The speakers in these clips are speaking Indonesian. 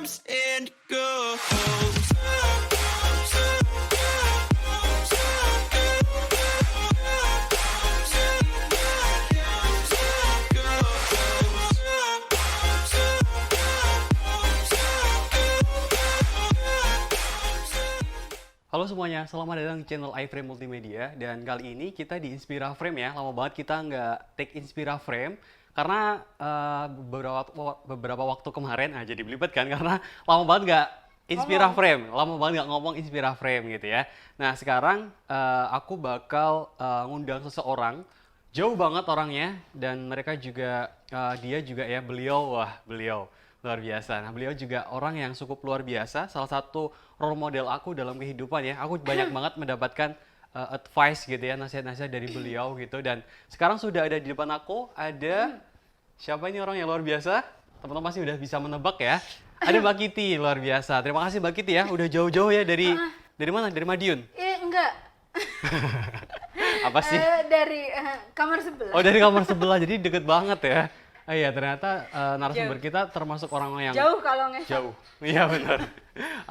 comes and goes. Halo semuanya, selamat datang di channel iFrame Multimedia. Dan kali ini kita di Inspira Frame ya. Lama banget kita nggak take Inspira Frame karena beberapa waktu kemarin jadi belibet kan, karena lama banget nggak Inspira Frame, lama banget nggak ngomong Inspira Frame gitu ya. Nah sekarang aku bakal ngundang seseorang, jauh banget orangnya, dan mereka juga dia juga ya, beliau luar biasa. Nah, beliau juga orang yang cukup luar biasa, salah satu role model aku dalam kehidupan ya. Aku banyak banget mendapatkan advice gitu ya, nasihat-nasihat dari beliau gitu. Dan sekarang sudah ada di depan aku, ada siapa ini orang yang luar biasa? Teman-teman pasti udah bisa menebak ya. Ada Mbak Kitty, luar biasa. Terima kasih Mbak Kitty ya, udah jauh-jauh ya dari mana? Dari Madiun? Enggak. Apa sih? Dari kamar sebelah. Oh, dari kamar sebelah, jadi deket banget ya. Iya, ternyata narasumber kita termasuk orang yang jauh kalau nggak jauh. Iya benar.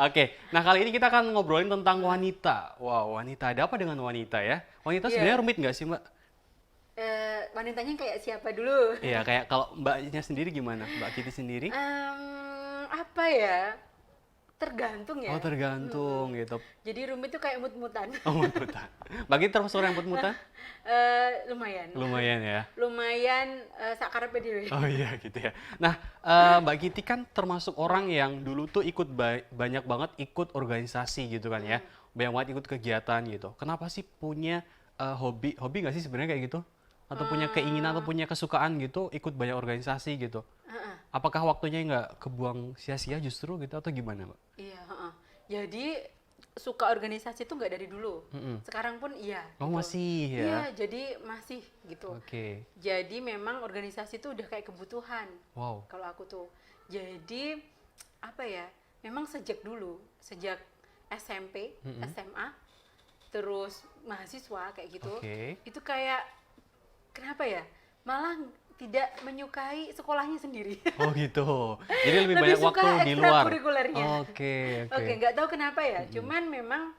Oke, nah kali ini kita akan ngobrolin tentang wanita. Wow, wanita. Ada apa dengan wanita ya? Wanita sebenarnya rumit nggak sih, Mbak? Wanitanya kayak siapa dulu? Iya, kayak kalau Mbaknya sendiri gimana? Mbak Kitty sendiri? Apa ya? Tergantung ya. Oh, tergantung gitu. Jadi rumit itu kayak mut-mutan. Oh, mut-mutan. Mbak Kitty termasuk orang yang mut-mutan? Lumayan. Lumayan ya. Lumayan sakarepe dhewe. Oh iya gitu ya. Nah, Mbak Kitty kan termasuk orang yang dulu tuh ikut banyak banget ikut organisasi gitu kan ya. Banyak banget ikut kegiatan gitu. Kenapa sih punya hobi nggak sih sebenarnya kayak gitu? Atau punya keinginan atau punya kesukaan gitu ikut banyak organisasi gitu? Apakah waktunya nggak kebuang sia-sia justru gitu atau gimana, Mbak? Iya, jadi suka organisasi itu nggak dari dulu. Sekarang pun iya. Oh, gitu. masih ya? Iya, jadi masih gitu. Oke. Jadi memang organisasi itu udah kayak kebutuhan. Wow. Kalau aku tuh. Jadi apa ya? Memang sejak dulu, sejak SMP, SMA, terus mahasiswa kayak gitu. Itu kayak kenapa ya? Malah tidak menyukai sekolahnya sendiri. Oh gitu. Jadi lebih banyak suka waktu di luar. ekstrakurikulernya. Oke. Oke, nggak tahu kenapa ya. Cuman memang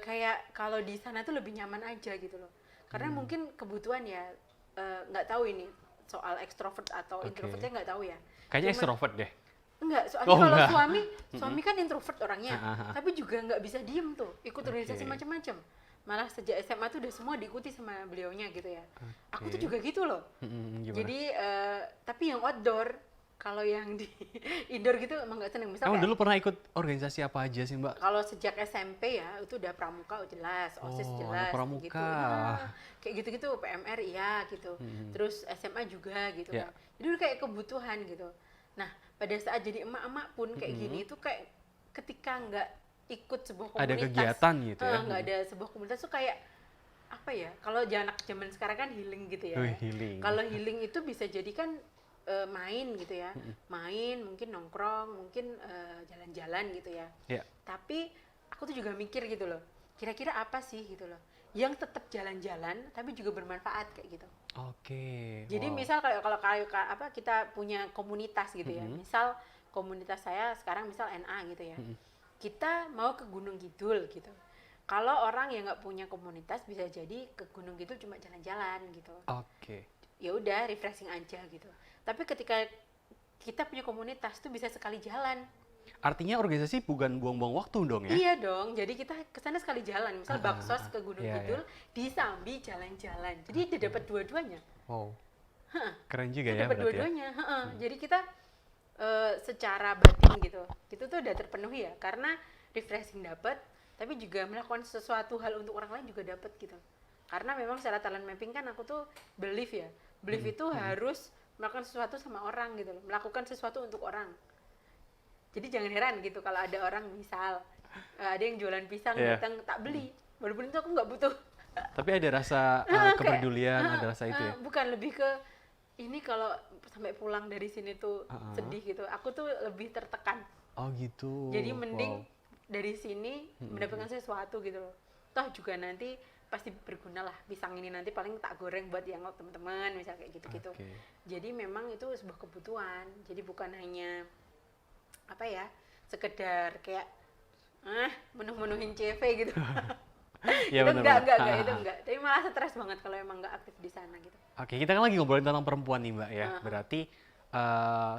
kayak kalau di sana tuh lebih nyaman aja gitu loh. Karena mungkin kebutuhan ya, nggak tahu ini soal ekstrovert atau introvertnya nggak tahu ya. Kayaknya ekstrovert deh. Enggak, soalnya Oh, kalau enggak. suami kan introvert orangnya, tapi juga nggak bisa diem tuh, ikut organisasi macam-macam. Malah sejak SMA tuh udah semua diikuti sama beliaunya gitu ya. Aku tuh juga gitu loh. Gimana? Jadi tapi yang outdoor, kalau yang di indoor gitu emang nggak seneng. Misal Kamu kayak, dulu pernah ikut organisasi apa aja sih, Mbak? kalau sejak SMP ya itu udah pramuka jelas, OSIS Oh, jelas, anak pramuka. gitu. Nah, kayak gitu-gitu, PMR iya gitu. Terus SMA juga gitu kan. Jadi udah kayak kebutuhan gitu. Nah pada saat jadi emak-emak pun kayak gini itu kayak ketika nggak ikut sebuah komunitas, Ada kegiatan gitu ya? nggak ada sebuah komunitas tuh kayak apa ya? Kalau anak zaman sekarang kan healing gitu ya. Healing. Kalau healing itu bisa jadi kan main gitu ya, main mungkin nongkrong, mungkin jalan-jalan gitu ya. Tapi aku tuh juga mikir gitu loh, kira-kira apa sih gitu loh, yang tetap jalan-jalan tapi juga bermanfaat kayak gitu. Oke. Jadi misal kalau apa kita punya komunitas gitu ya, misal komunitas saya sekarang misal NA gitu ya, kita mau ke Gunung Kidul gitu. Kalau orang yang nggak punya komunitas bisa jadi ke Gunung Kidul cuma jalan-jalan gitu. Oke. Ya udah refreshing aja gitu. Tapi ketika kita punya komunitas tuh bisa sekali jalan. Artinya organisasi bukan buang-buang waktu dong ya? Iya dong. Jadi kita kesana sekali jalan. Misal Baksos ke Gunung Iya, Kidul, di Sambi jalan-jalan. Jadi dia dapat dua-duanya. Wow. Keren juga ya Dapat berarti ya? dua-duanya. Jadi kita secara batin gitu, itu tuh udah terpenuhi ya. Karena refreshing dapat, tapi juga melakukan sesuatu hal untuk orang lain juga dapat gitu. Karena memang secara talent mapping kan aku tuh believe ya. Believe itu harus melakukan sesuatu sama orang gitu loh. Melakukan sesuatu untuk orang. Jadi jangan heran gitu kalau ada orang misal ada yang jualan pisang datang tak beli. Walaupun itu aku nggak butuh. Tapi ada rasa kepedulian, ada rasa itu ya? Bukan, lebih ke ini kalau sampai pulang dari sini tuh sedih gitu. Aku tuh lebih tertekan. Oh gitu. Jadi mending dari sini mendapatkan sesuatu gitu loh. Toh juga nanti pasti berguna lah pisang ini, nanti paling tak goreng buat yang teman-teman misal kayak gitu-gitu. Jadi memang itu sebuah kebutuhan. Jadi bukan hanya apa ya, sekedar kayak menuhin CV gitu. Iya Itu benar-benar. enggak, itu enggak. Tapi malah stres banget kalau emang enggak aktif di sana gitu. Oke, kita kan lagi ngobrolin tentang perempuan nih Mbak ya. Heeh. Berarti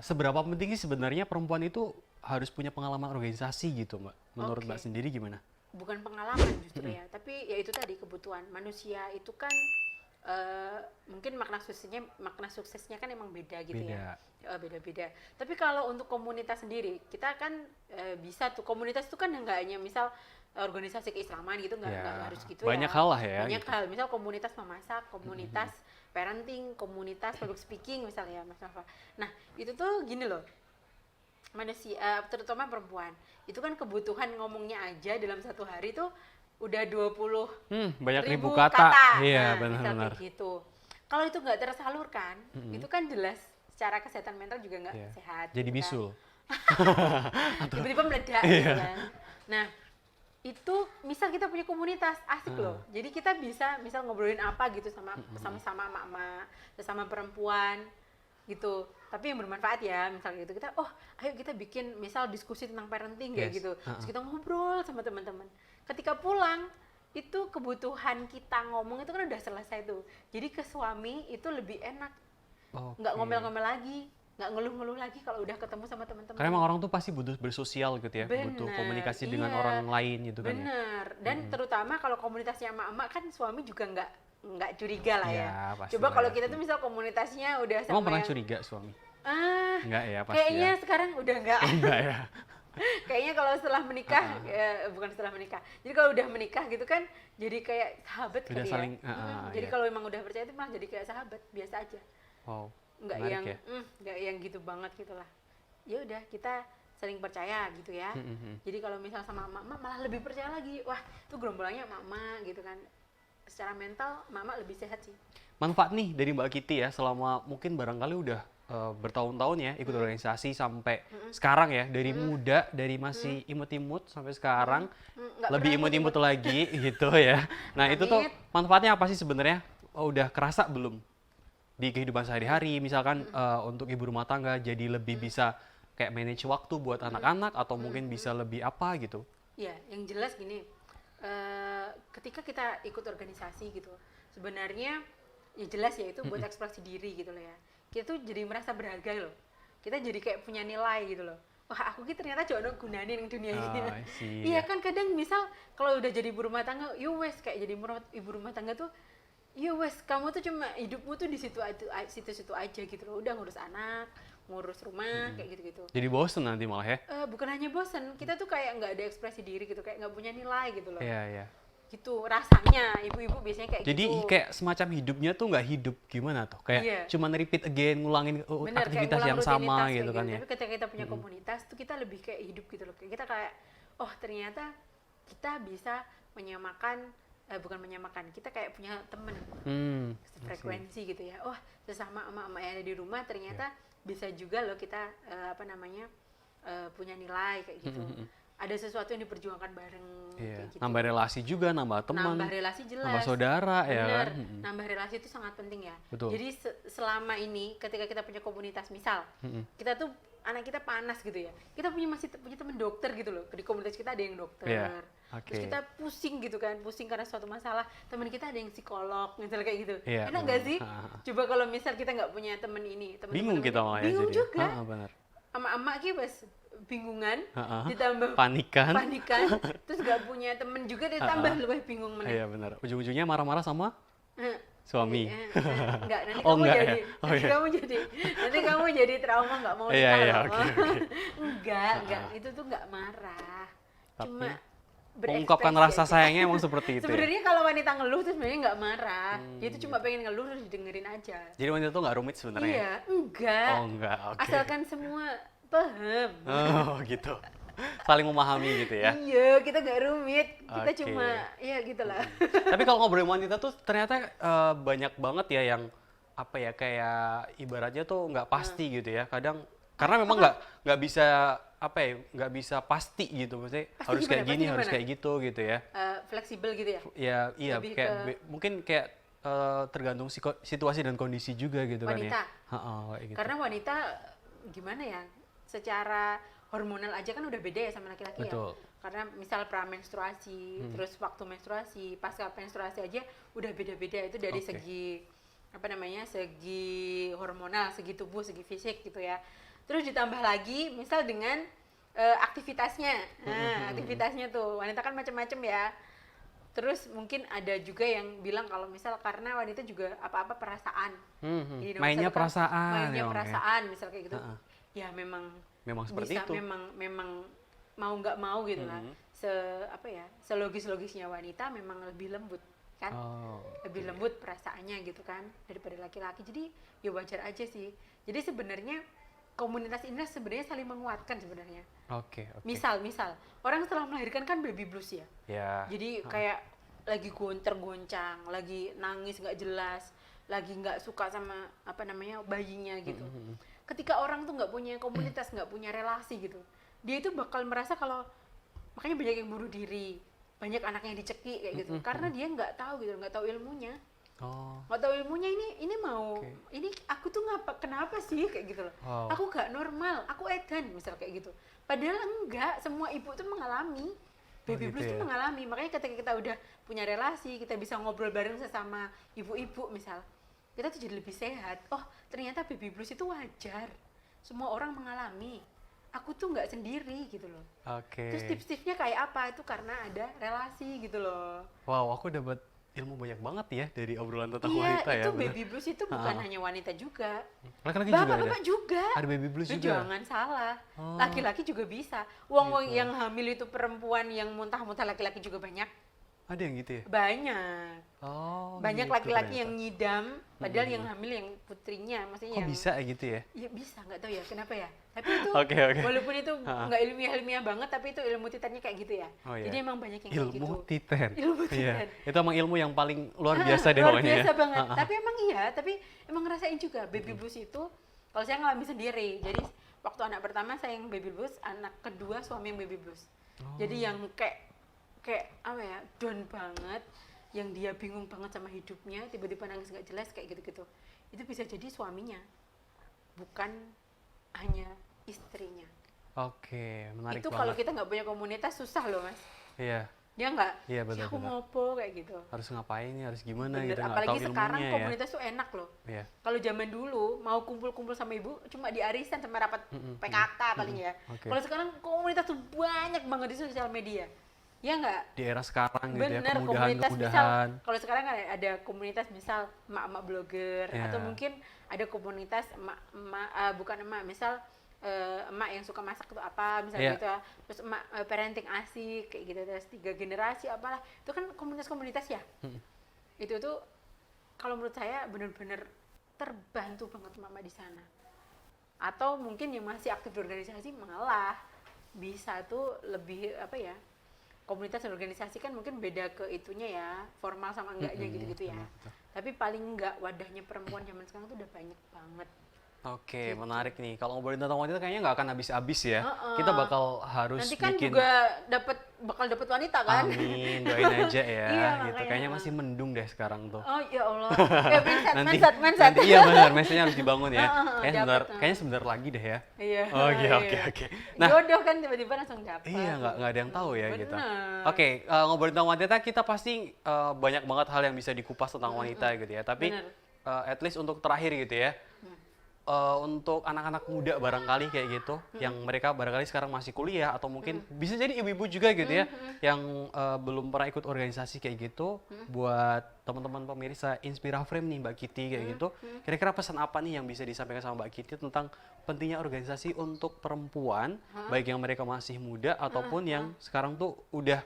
seberapa penting sih sebenarnya perempuan itu harus punya pengalaman organisasi gitu Mbak? Menurut Mbak Oke. sendiri gimana? Bukan pengalaman justru ya, tapi ya itu tadi kebutuhan manusia itu kan mungkin makna suksesnya kan emang beda gitu ya. Beda. Beda-beda. Tapi kalau untuk komunitas sendiri, kita kan bisa tuh komunitas itu kan nggak hanya misal organisasi keislaman gitu, nggak Ya, harus gitu banyak ya. hal lah ya Banyak gitu. hal, misal komunitas memasak, komunitas parenting, komunitas public speaking misalnya Mas Nafa. Nah itu tuh gini loh, manusia terutama perempuan itu kan kebutuhan ngomongnya aja dalam satu hari tuh udah 20 Banyak ribu ribu kata. Iya, Nah, misal benar-benar. kayak gitu. Kalau itu nggak tersalurkan, itu kan jelas secara kesehatan mental juga nggak Iya. sehat. Jadi gitu kan. bisul. Tiba-tiba meledak gitu kan. Nah, itu misal kita punya komunitas asik loh. Jadi kita bisa misal ngobrolin apa gitu sama-sama emak-emak, sesama perempuan gitu. Tapi yang bermanfaat ya, misal gitu kita ayo kita bikin misal diskusi tentang parenting kayak Yes. gitu. Terus kita ngobrol sama teman-teman. Ketika pulang itu kebutuhan kita ngomong itu kan udah selesai tuh. Jadi ke suami itu lebih enak, nggak Oke. ngomel-ngomel lagi, nggak ngeluh-ngeluh lagi kalau udah ketemu sama teman-teman. Karena emang orang tuh pasti butuh bersosial gitu ya, butuh Bener, komunikasi dengan iya. orang lain gitu kan ya. Bener, dan terutama kalau komunitasnya emak-emak kan suami juga nggak curiga lah ya. Iya, pasti Coba lah kalau ya. kita tuh misal komunitasnya udah sama Emang pernah yang curiga suami? ah Enggak ya, pasti kayaknya ya. sekarang udah nggak. Enggak ya. Kayaknya kalau setelah menikah bukan setelah menikah. Jadi kalau udah menikah gitu kan jadi kayak sahabat Udah kali saling, ya. Jadi iya. kalau emang udah percaya itu malah jadi kayak sahabat biasa aja. Wow. Nggak Menarik yang ya. nggak yang gitu banget gitulah. Ya udah kita saling percaya gitu ya. Jadi kalau misal sama mama malah lebih percaya lagi. Wah, itu gerombolannya mama gitu kan. Secara mental mama lebih sehat sih. Manfaat nih dari Mbak Kitty ya selama mungkin barangkali udah bertahun-tahun ya ikut organisasi sampai sekarang ya, dari muda, dari masih imut-imut sampai sekarang Nggak lebih pernah imut-imut lagi gitu ya. Nah, itu tuh Amit. manfaatnya apa sih sebenarnya? Udah kerasa belum di kehidupan sehari-hari, misalkan untuk ibu rumah tangga jadi lebih bisa kayak manage waktu buat anak-anak atau mungkin bisa lebih apa gitu. Ya, yang jelas gini, ketika kita ikut organisasi gitu, sebenarnya ya jelas ya itu buat ekspresi diri gitu loh ya. Kita tuh jadi merasa berharga loh. Kita jadi kayak punya nilai gitu loh. Wah, aku gitu ternyata jono gunain yang dunia ini. I see, Iya ya. kan kadang misal kalau udah jadi ibu rumah tangga, yo wes kayak jadi ibu rumah tangga tuh, yo wes kamu tuh cuma hidupmu tuh di situ-situ aja gitu loh. Udah ngurus anak, ngurus rumah kayak gitu-gitu. Jadi bosen nanti malah ya. Bukan hanya bosen, kita tuh kayak nggak ada ekspresi diri gitu, kayak nggak punya nilai gitu loh. Iya, iya. Gitu rasanya ibu-ibu biasanya kayak Jadi gitu. kayak semacam hidupnya tuh nggak hidup gimana tuh? Kayak Iya. cuman repeat again, ngulangin Bener, kayak aktivitas ngulang yang sama rutinitas gitu kayak kan ya. Tapi ketika kita punya komunitas tuh kita lebih kayak hidup gitu loh. Kayak kita kayak oh ternyata kita bisa menyamakan bukan menyamakan, kita kayak punya temen frekuensi gitu ya. Oh sesama emak-emak yang ada di rumah ternyata bisa juga loh kita punya nilai kayak gitu. Ada sesuatu yang diperjuangkan bareng Iya. kayak gitu. Nambah relasi juga, nambah teman, Nambah relasi jelas. nambah saudara ya Bener. kan. Nambah relasi itu sangat penting ya. Betul. Jadi selama ini ketika kita punya komunitas, misal kita tuh anak kita panas gitu ya. Kita punya teman dokter gitu loh. Di komunitas kita ada yang dokter. Iya. Terus Oke. kita pusing gitu kan, pusing karena suatu masalah. Teman kita ada yang psikolog, misalnya kayak gitu. Iya. Enak gak sih? Ah. Coba kalau misal kita nggak punya teman ini, Bingung kita malah ya bingung jadi. juga. Benar. Emak-emak gitu pas bingungan, Ah. ditambah Panikan. terus gak punya temen juga ditambah lebih bingung meneh. Iya benar. Ujung-ujungnya marah-marah sama Eh, suami. enggak, nanti Oh, kamu enggak jadi ya? Oh, nanti iya. kamu jadi trauma nggak mau Iya, nikah iya, loh. oke, oke. enggak itu tuh nggak marah, cuma Mengungkapkan berekspresi rasa aja. sayangnya emang seperti itu ya. Sebenarnya kalau wanita ngeluh tuh sebenarnya nggak marah, dia tuh cuma pengen ngeluh terus didengerin aja. Jadi wanita tuh nggak rumit sebenarnya. Iya, enggak, Oh enggak, oke. asalkan semua paham. Oh gitu. Saling memahami gitu ya. Iya, kita nggak rumit, kita Oke. cuma ya gitulah. Tapi kalau ngobrolin wanita tuh ternyata banyak banget ya yang apa ya kayak ibaratnya tuh nggak pasti gitu ya. Kadang karena memang nggak bisa apa ya nggak bisa pasti gitu maksudnya Pasti harus gimana? kayak Pasti gini harus gimana? kayak gitu ya. Fleksibel gitu ya. Ya iya Lebih kayak ke- mungkin kayak tergantung situasi dan kondisi juga gitu Wanita. kan ya. Heeh, kayak gitu. Karena wanita gimana ya, secara hormonal aja kan udah beda ya sama laki-laki ya. Betul. Karena misal pramenstruasi, terus waktu menstruasi, pasca menstruasi aja udah beda-beda itu dari Oke. segi apa namanya, segi hormonal, segi tubuh, segi fisik gitu ya. Terus ditambah lagi misal dengan aktivitasnya. Nah, aktivitasnya tuh wanita kan macam-macam ya. Terus mungkin ada juga yang bilang kalau misal karena wanita juga apa-apa perasaan. Jadi nomor Mainnya satu kan perasaan mainnya ya, Om, ya? perasaan misal kayak gitu. Heeh. Ya memang Memang seperti bisa, itu. memang mau nggak mau gitu lah. Apa ya, selogis-logisnya wanita memang lebih lembut kan. Oh, Lebih lembut perasaannya gitu kan daripada laki-laki. Jadi ya wajar aja sih. Jadi sebenarnya komunitas ini sebenarnya saling menguatkan sebenarnya. oke. Misal orang setelah melahirkan kan baby blues ya. Ya. Jadi kayak lagi goncer-goncang, lagi nangis nggak jelas, lagi nggak suka sama apa namanya bayinya gitu. Ketika orang tuh nggak punya komunitas, nggak punya relasi gitu, dia itu bakal merasa kalau makanya banyak yang bunuh diri, banyak anak yang dicekik kayak gitu, karena dia nggak tahu gitu, nggak tahu ilmunya. Oh, Nggak tahu ilmunya ini mau Oke. ini aku tuh kenapa sih kayak gitu loh. Wow. Aku nggak normal, aku edan misal kayak gitu. Padahal enggak, semua ibu tuh mengalami baby gitu blues tuh ya? mengalami. Makanya ketika kita udah punya relasi, kita bisa ngobrol bareng sesama ibu-ibu misal, kita tuh jadi lebih sehat. Oh, ternyata baby blues itu wajar. Semua orang mengalami. Aku tuh nggak sendiri gitu loh. Oke. Terus tips-tipsnya kayak apa? Itu karena ada relasi gitu loh. Wow, aku dapat ilmu banyak banget ya dari obrolan tentang Iya, wanita ya. itu bener. baby blues itu bukan hanya wanita juga. Laki-laki juga ada. Bapak-bapak juga. Ada baby blues Lu juga. jangan salah. Oh. Laki-laki juga bisa. Wong Gitu. yang hamil itu perempuan, yang muntah-muntah laki-laki juga banyak. Ada yang gitu ya? Banyak. Oh, Banyak gitu laki-laki ternyata. yang ngidam, padahal yang hamil yang putrinya, maksudnya Kok yang bisa ya gitu ya? ya bisa, nggak tahu ya kenapa ya. Tapi itu Oke. walaupun itu nggak ilmiah banget, tapi itu ilmu titannya kayak gitu ya. Oh, iya. Jadi emang banyak yang kayak gitu. Ilmu titen. Ilmu Iya. titen. Itu emang ilmu yang paling luar biasa deh luar pokoknya biasa ya. banget. Tapi emang iya, tapi emang ngerasain juga baby blues itu. Kalau saya ngalamin sendiri. Jadi waktu anak pertama saya yang baby blues, anak kedua suami yang baby blues. Jadi yang kayak apa ya, down banget, yang dia bingung banget sama hidupnya, tiba-tiba nangis nggak jelas kayak gitu-gitu. Itu bisa jadi suaminya, bukan hanya istrinya. Oke, menarik Itu banget. kalau kita nggak punya komunitas susah loh mas. Iya, Dia nggak, Iya, "Ya, aku benar-benar. ngopo kayak gitu. harus ngapain nih, harus gimana Bener, gitu, nggak apalagi tahu sekarang ilmunya ya. komunitas tuh enak loh. Iya. Kalau zaman dulu mau kumpul-kumpul sama ibu cuma di arisan sama rapat PKK paling ya. Oke. Kalau sekarang komunitas tuh banyak banget di sosial media. Ya nggak? Di era sekarang gitu ya, Bener, komunitas misal kemudahan. kalau sekarang ada komunitas misal emak-emak blogger Ya. atau mungkin ada komunitas emak-emak bukan emak misal emak yang suka masak itu apa misalnya Iya. gitu ya. Terus emak parenting asik kayak gitu, terus 3 generasi apalah. Itu kan komunitas-komunitas ya. Itu tuh kalau menurut saya benar-benar terbantu banget mama di sana. Atau mungkin yang masih aktif di organisasi malah bisa tuh lebih apa ya, komunitas dan organisasi kan mungkin beda ke itunya ya, formal sama enggaknya gitu-gitu ya. betul. Tapi paling enggak wadahnya perempuan zaman sekarang tuh udah banyak banget. Oke, Gitu. menarik nih. Kalau ngobrolin tentang wanita kayaknya nggak akan habis-habis ya. Heeh. Kita bakal harus Nanti kan bikin. juga bakal dapet wanita kan? Amin, doain aja ya. Iya, gitu. makanya. Kayaknya masih mendung deh sekarang tuh. Oh ya Allah. Ya nanti, mindset. nanti iya benar, message harus dibangun ya. dapet, Kayaknya sebentar lagi deh ya. Iya. Oke, iya. oke. Nah, Jodoh kan tiba-tiba langsung dapet. iya nggak ada yang tahu ya Bener. gitu. Oke, ngobrolin tentang wanita kita pasti banyak banget hal yang bisa dikupas tentang wanita gitu ya. Tapi Bener. at least untuk terakhir gitu ya. Untuk anak-anak muda barangkali kayak gitu, yang mereka barangkali sekarang masih kuliah atau mungkin bisa jadi ibu-ibu juga gitu ya, yang belum pernah ikut organisasi kayak gitu, buat teman-teman pemirsa Inspira Frame nih Mbak Kitty kayak gitu, kira-kira pesan apa nih yang bisa disampaikan sama Mbak Kitty tentang pentingnya organisasi untuk perempuan, baik yang mereka masih muda ataupun yang sekarang tuh udah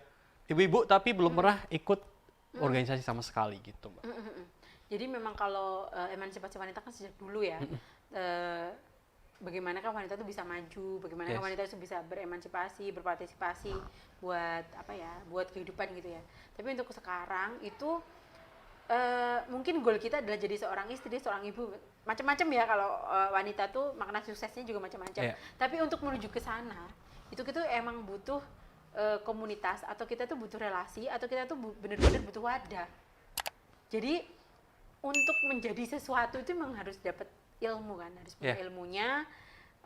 ibu-ibu tapi belum pernah ikut organisasi sama sekali gitu, Mbak. Jadi memang kalau emansipasi wanita kan sejak dulu ya, bagaimana kan wanita itu bisa maju, bagaimana kan Yes. wanita itu bisa beremansipasi, berpartisipasi buat apa ya, buat kehidupan gitu ya. Tapi untuk sekarang itu mungkin goal kita adalah jadi seorang istri, seorang ibu, macam-macam ya. Kalau wanita tuh makna suksesnya juga macam-macam. Iya. Tapi untuk menuju ke sana, itu kita emang butuh komunitas, atau kita tuh butuh relasi, atau kita tuh benar-benar butuh wadah. Jadi untuk menjadi sesuatu itu memang harus dapat ilmu kan, harus punya Yeah. ilmunya,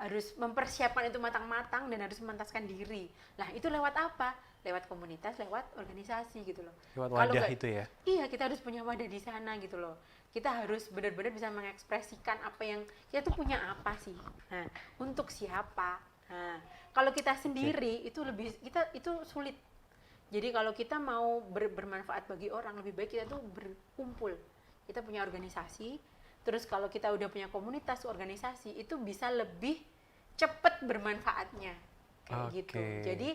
harus mempersiapkan itu matang-matang dan harus memantaskan diri. Nah, itu lewat apa? Lewat komunitas, lewat organisasi gitu loh. Lewat Kalau wadah nggak- itu ya. Iya, kita harus punya wadah di sana gitu loh. Kita harus benar-benar bisa mengekspresikan apa yang kita tuh punya apa sih. Nah, untuk siapa? Nah, kalau kita sendiri itu itu sulit. Jadi kalau kita mau bermanfaat bagi orang, lebih baik kita tuh berkumpul. Kita punya organisasi, terus kalau kita udah punya komunitas organisasi, itu bisa lebih cepat bermanfaatnya. Kayak gitu. Oke. Jadi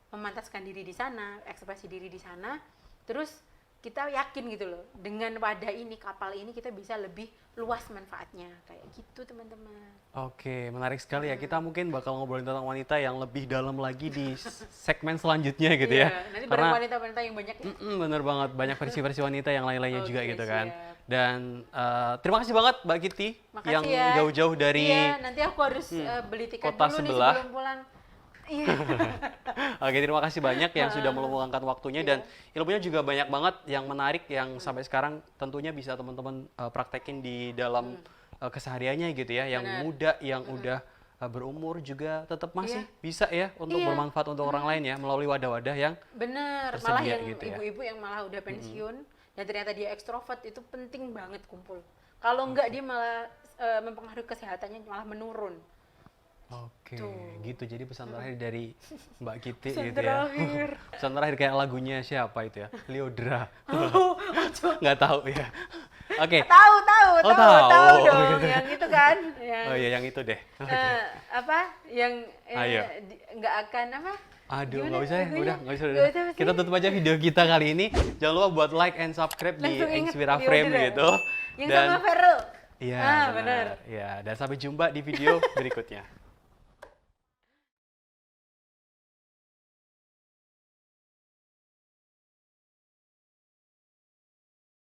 memantaskan diri di sana, ekspresi diri di sana, terus kita yakin gitu loh, dengan wadah ini, kapal ini kita bisa lebih luas manfaatnya. Kayak gitu teman-teman. Oke, menarik sekali ya. Kita mungkin bakal ngobrolin tentang wanita yang lebih dalam lagi di segmen selanjutnya gitu ya. Iya, nanti bareng Karena wanita-wanita yang banyak ya. bener banget, banyak versi-versi wanita yang lain-lainnya juga Oke, gitu kan. siap. Dan terima kasih banget Mbak Kitty Makasih yang ya. jauh-jauh dari Iya, nanti aku harus beli tiket kota dulu sebelah. nih sebelum pulang. Iya. Oke, terima kasih banyak yang sudah meluangkan waktunya dan Iya. ilmunya juga banyak banget yang menarik yang sampai sekarang tentunya bisa teman-teman praktekin di dalam kesehariannya gitu ya. Yang Benar. muda, yang udah berumur juga tetap masih Iya. bisa ya untuk Iya. bermanfaat untuk orang lain ya melalui wadah-wadah yang Bener, malah tersedia yang gitu ya. ibu-ibu yang malah udah pensiun dan ternyata dia ekstrovert, itu penting banget kumpul. Kalau enggak dia malah mempengaruhi kesehatannya, malah menurun. Oke, Tuh. gitu. Jadi pesan terakhir dari Mbak Kitty Pesan gitu terakhir. ya. Pesan terakhir kayak lagunya siapa itu ya? Liodra. Oh, Nggak tahu ya. Oke. tahu Oh, tahu. dong, yang itu kan, yang Oh iya, yang itu deh. apa, yang Ayo. nggak akan apa? Aduh, Gimana nggak usah ya, lagunya? udah, nggak usah. Nggak Udah. usah, pasti. Kita tutup aja video kita kali ini. Jangan lupa buat like and subscribe di Langsung inget Inspira Liodra. Frame gitu. Yang sama Feral. Iya, Ah, benar. benar. Ya, dan sampai jumpa di video berikutnya.